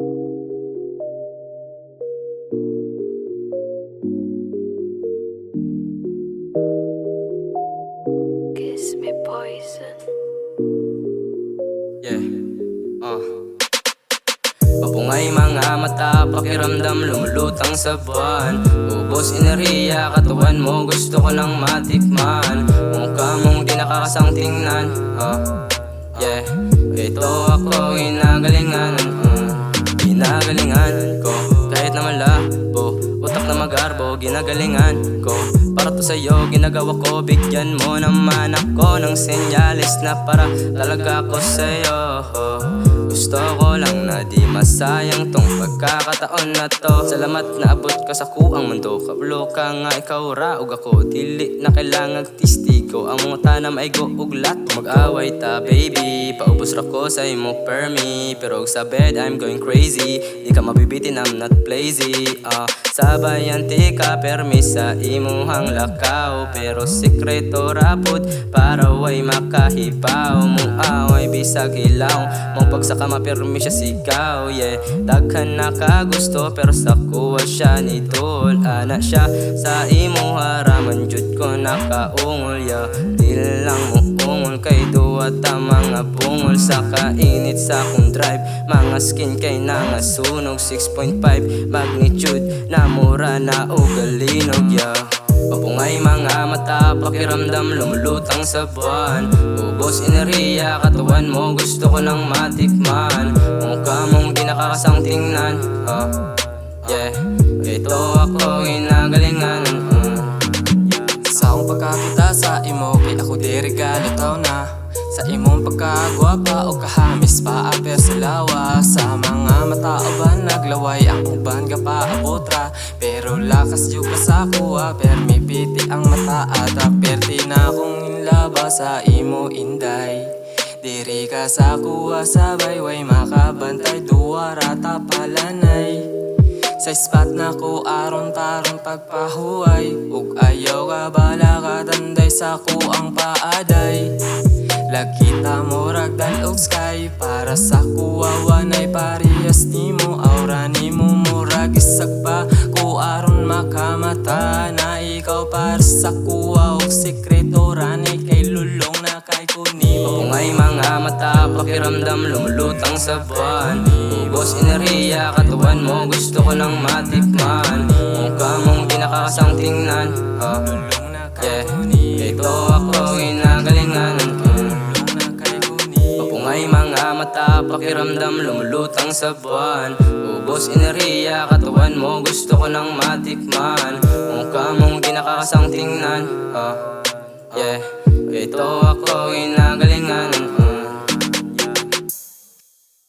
Kiss me poison. Yeah, Papungay mga mata, pakiramdam lumulutang sa buwan. Ubos enerhiya, katawan mo gusto ko nang matikman. Mukha mong di nakakasang tingnan. Yeah, ito ako ginagalingan. Ginagalingan ko kahit na malabo, utak na magarbo, ginagalingan ko. Para to sa'yo, ginagawa ko. Bigyan mo naman ako ng senyales na para talaga ako sa'yo. Gusto ko lang na di masayang tong pagkakataon na to. Salamat na abot ka sa kuang mundo. Kablo ka nga ikaw raog ako. Dili na kailangan tistigo. Ang mga tanam ay go uglat. Mag-away ta baby, paubos ra ko sa imo permi. Pero sa bed I'm going crazy. Di ka mabibitin, I'm not lazy. Sabayan ti ka permi sa imuhang lakaw. Pero sekreto rapod para way makahibaw. Mong away bisag hilaw, mong pagsaka mapirmi siya sigaw. Yeah, daghan na kagusto pero sa kuha siya ni Dol. Ana siya sa imo haraman jud ko nakaungol. Yeah, dili lang mo ungol kay duwa ta mga bungol. Sa kainit sa akong drive, mga skin kay nangasunog. 6.5 magnitude na mura na ugalinog. Yeah, papungay mga mata, pakiramdam lumulutang sa buwan. Ubos enerhiya, katawan mo gusto ko nang matikman. Mukha mong di nakakasang tingnan. Yeah, ito ako ginagalingan. Sa akong pagkakita sa imo, kay ako di regalo taw na. Sa imong pagkagwapa o kahamis pa aper sa lawa. Sa mga mata uban naglaway, ang uban ka pa apotra. Pero lakas yung sa kuha, permi piti ang mata at perti na akong inlaba sa imo inday. Diri ka sa kuha sabay, way makabantay duwara tapalanay. Sa spot na ko aron taron pagpahuay. Ug ayaw ka bala ka tanday sa kuang paaday. Lagkita mo ragdan og sky, para sa kuwawanay parehas nimo. Aura nimo murag isag pa ko aron makamata. Na ikaw para sa kuwa og sekreto rani kay lulong na kay kunimo. Papungay mga mata, pakiramdam lumulutang sa buwan. Ubos enerhiya, katawan mo gusto ko nang matikman. Mukha mong di nakakasang tingnan. Yeah, ito ako ginagalingan. Papungay mga mata, pakiramdam lumulutang sa buwan. Ubos enerhiya, katawan mo gusto ko nang matikman. Mukha mong di nakakasang tingnan. Yeah, ito ako ginagalingan.